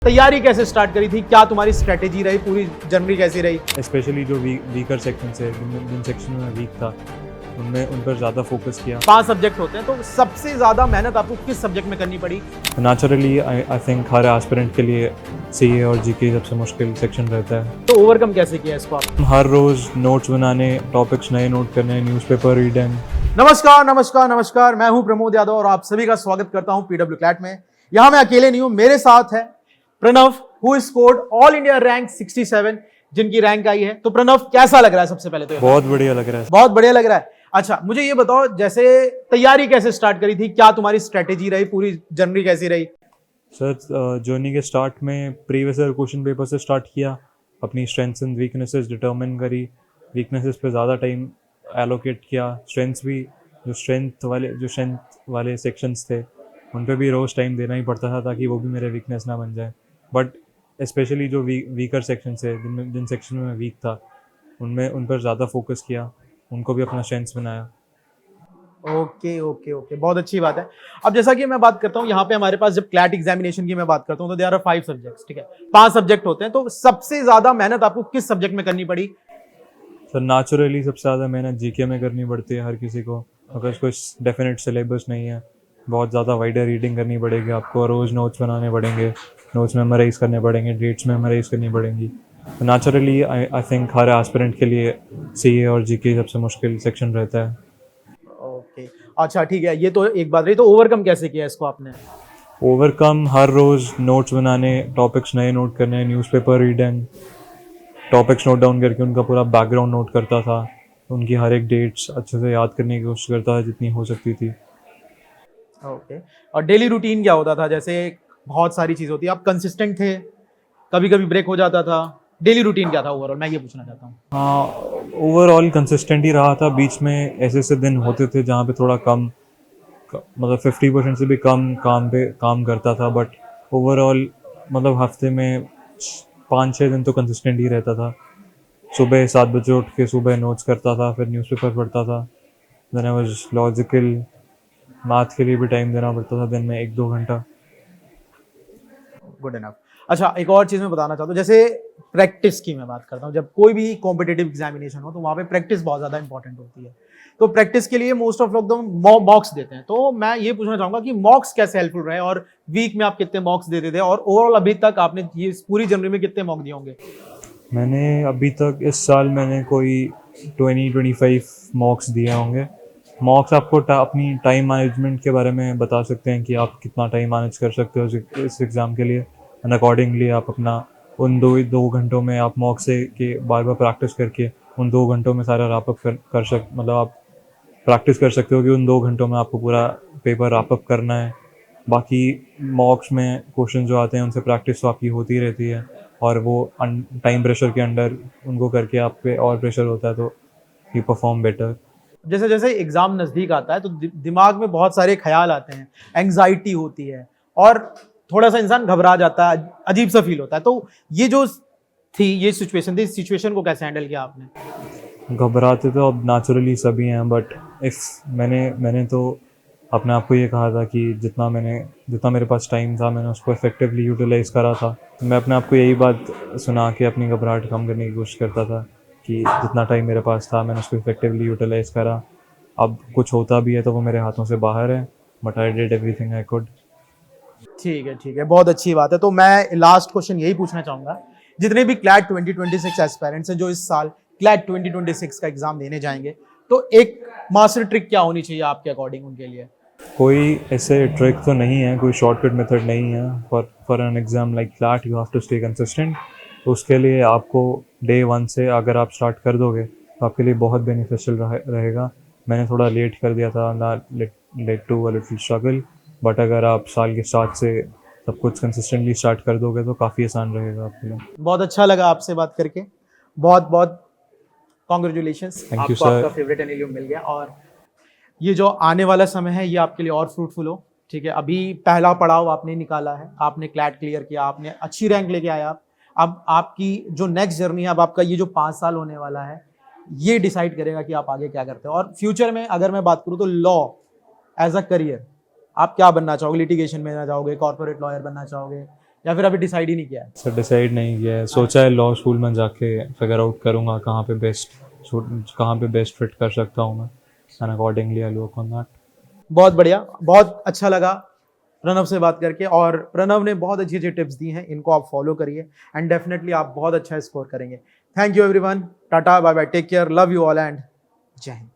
तैयारी कैसे स्टार्ट करी थी, क्या तुम्हारी स्ट्रेटेजी रही, पूरी जर्नी कैसी रही? स्पेशली जो वीकर सेक्शन है जिन सेक्शन में वीक था उनमें उन पर ज़्यादा फोकस किया। 5 सब्जेक्ट होते हैं, तो सबसे ज्यादा मेहनत आपको किस सब्जेक्ट में करनी पड़ी? Naturally I think her aspirant के लिए सीए और जीके सबसे मुश्किल सेक्शन रहता है। तो ओवरकम कैसे किया इसको आप? हर रोज़ नोट्स बनाने, टॉपिक्स नए नोट करने, न्यूज़पेपर रीड एंड। नमस्कार, मैं हूं प्रमोद यादव और आप सभी का स्वागत करता हूं पीडब्ल्यू क्लैट में। यहां मैं अकेले नहीं हूं, मेरे साथ है Pranav, who scored all India rank 67, जिनकी रैंक आई है। तो प्रणव, कैसा लग रहा है? सबसे पहले तो बहुत बढ़िया लग रहा है। बहुत बढ़िया लग रहा है। अच्छा, मुझे ये बताओ, जैसे तैयारी कैसे स्टार्ट करी थी, क्या तुम्हारी स्ट्रेटेजी रही, पूरी जर्नी कैसी रही? सर जर्नी के स्टार्ट में प्रीवियस ईयर क्वेश्चन पेपर से स्टार्ट किया, अपनी स्ट्रेंथ्स एंड वीकनेसेस डिटरमिन करी, वीकनेसेस पे ज़्यादा टाइम एलोकेट किया, स्ट्रेंथ्स भी जो स्ट्रेंथ वाले सेक्शंस थे उन पे भी रोज़ टाइम देना ही पड़ता था ताकि वो भी मेरे वीकनेस ना बन जाए। बट स्पेशली जो वीकर सेक्शंस है जिन सेक्शन में मैं वीक था उनमें उन पर ज़्यादा फोकस किया, उनको भी अपना स्ट्रेंथ्स बनाया। ओके, बहुत अच्छी बात है। अब जैसा कि मैं बात करता हूँ, यहाँ पे हमारे पास जब क्लैट एग्जामिनेशन की मैं बात करता हूँ तो देयर आर 5 सब्जेक्ट्स, ठीक है? 5 सब्जेक्ट होते हैं, तो सबसे ज्यादा मेहनत आपको किस सब्जेक्ट में करनी पड़ी? सर नेचुरली सबसे ज़्यादा मेहनत जीके में करनी पड़ती है हर किसी को, अगर कोई डेफिनेट सिलेबस नहीं है। बहुत ज़्यादा वाइडर रीडिंग करनी पड़ेगी आपको, रोज़ नोट्स बनाने पड़ेंगे, नोट्स मेमोराइज करने पड़ेंगे, डेट्स मेमोराइज करनी पड़ेंगी। तो naturally I think her aspirant के लिए सीए और जीके सबसे मुश्किल सेक्शन रहता है। ओके, अच्छा ठीक है, ये तो एक बात रही। तो ओवरकम कैसे किया इसको आपने? ओवरकम हर रोज़ नोट्स बनाने, टॉपिक्स नए नोट करने, newspaper read and topics note down करके उनका पूरा बैकग्राउंड नोट करता था, उनकी हर एक डेट्स अच्छे से याद करने की कोशिश करता था जितनी हो सकती थी। ओके, और डेली रूटीन क्या होता था? जैसे बहुत सारी चीज़ होती है, आप कंसिस्टेंट थे, कभी कभी ब्रेक हो जाता था, डेली रूटीन क्या था ओवरऑल, मैं ये पूछना चाहता हूँ। हाँ, ओवरऑल कंसिस्टेंट ही रहा था। बीच में ऐसे ऐसे दिन होते थे जहाँ पे थोड़ा कम मतलब 50% से भी कम काम करता था, बट ओवरऑल मतलब हफ्ते में 5-6 दिन तो कंसिस्टेंट ही रहता था। सुबह 7 बजे उठ के सुबह नोट्स करता था, फिर न्यूज़पेपर पढ़ता था, then I was logical, math के लिए भी टाइम देना पड़ता था दिन में 1-2 घंटा। Good enough. अच्छा, एक और चीज़ मैं बताना चाहता हूँ, जैसे प्रैक्टिस की मैं बात करता हूँ। जब कोई भी कॉम्पिटेटिव एग्जामिनेशन हो तो वहाँ पे प्रैक्टिस बहुत ज़्यादा इंपॉर्टेंट होती है। तो प्रैक्टिस के लिए मोस्ट ऑफ लोग तो मॉक्स देते हैं, तो मैं ये पूछना चाहूँगा कि मॉक्स कैसे हेल्पफुल रहे, और वीक में आप कितने मॉक्स देते थे, और ओवरऑल अभी तक आपने ये पूरी जर्नी में कितने मॉक दिए होंगे? मैंने अभी तक इस साल मैंने कोई 20-25 मॉक्स दिए होंगे। मॉक्स आपको अपनी टाइम मैनेजमेंट के बारे में बता सकते हैं कि आप कितना टाइम मैनेज कर सकते हो इस एग्ज़ाम के लिए, एंड अकॉर्डिंगली आप अपना उन दो घंटों में आप मॉक से के बार बार प्रैक्टिस करके उन 2 घंटों में सारा रैपअप मतलब आप प्रैक्टिस कर सकते हो कि उन 2 घंटों में आपको पूरा पेपर रैपअप करना है। बाकी मॉक्स में क्वेश्चन जो आते हैं उनसे प्रैक्टिस तो आपकी होती रहती है, और वो टाइम प्रेशर के अंडर उनको करके आप पे और प्रेशर होता है तो यू परफॉर्म बेटर। जैसे जैसे एग्जाम नजदीक आता है तो दिमाग में बहुत सारे ख्याल आते हैं, एंग्जाइटी होती है, और थोड़ा सा इंसान घबरा जाता है, अजीब सा फील होता है। तो ये जो थी, ये सिचुएशन थी, इस सिचुएशन को कैसे हैंडल किया आपने? घबराते तो अब नेचुरली सभी हैं, बट इफ मैंने तो अपने आप को ये कहा था कि जितना मेरे पास टाइम था मैंने उसको इफेक्टिवली यूटिलाइज़ करा था। तो मैं अपने आप को यही बात सुना के अपनी घबराहट कम करने की कोशिश करता था कि जितना टाइम मेरे पास था मैंने उसको इफेक्टिवली यूटिलाइज़ करा। अब कुछ होता भी है तो वो मेरे हाथों से बाहर है, but I did everything I could. ठीक है, बहुत अच्छी बात है। तो मैं लास्ट क्वेश्चन यही पूछना चाहूंगा, जितने भी क्लैट 2026 एस्पायरेंट्स हैं जो इस साल क्लैट 2026 का एग्जाम देने जाएंगे, तो एक मास्टर ट्रिक क्या होनी चाहिए आपके अकॉर्डिंग उनके लिए? कोई ऐसे ट्रिक तो नहीं है, कोई शॉर्टकट मेथड नहीं है। For an exam like that you have to stay consistent. तो उसके लिए आपको डे 1 से अगर आप स्टार्ट कर दोगे तो आपके लिए बहुत बेनिफिशियल रहेगा। मैंने थोड़ा लेट कर दिया था, ना let to a little struggle, but अगर आप साल के स्टार्ट से सब कुछ कंसिस्टेंटली स्टार्ट कर दोगे तो काफ़ी आसान रहेगा आपके लिए। बहुत अच्छा लगा आपसे बात करके, बहुत बहुत कॉन्ग्रेचुलेशंस, Thank you, आपको sir. आपका फेवरेट एनएलयू मिल गया, और ये जो आने वाला समय है ये आपके लिए और फ्रूटफुल हो। ठीक है, अभी पहला पड़ाव आपने निकाला है, आपने क्लैट क्लियर किया, आपने अच्छी रैंक लेके आया आप। अब आपकी जो नेक्स्ट जर्नी है, अब आपका ये जो 5 साल होने वाला है, ये डिसाइड करेगा कि आप आगे क्या करते हो। और फ्यूचर में अगर मैं बात करूँ तो लॉ एज अ करियर आप क्या बनना चाहोगे? लिटिगेशन में बनना चाहोगे, कॉर्पोरेट लॉयर बनना चाहोगे, या फिर अभी डिसाइड ही नहीं किया है? सर डिसाइड नहीं किया है, सोचा है लॉ स्कूल में जाके फिगर आउट करूँगा कहाँ पे बेस्ट फिट कर सकता हूँ मैं, and accordingly I work on that. बहुत बढ़िया, बहुत अच्छा लगा प्रणव से बात करके, और प्रणव ने बहुत अच्छी अच्छी टिप्स दी हैं, इनको आप फॉलो करिए एंड डेफिनेटली आप बहुत अच्छा स्कोर करेंगे। Thank you everyone, tata bye bye, take care, love you all and जय हिंद।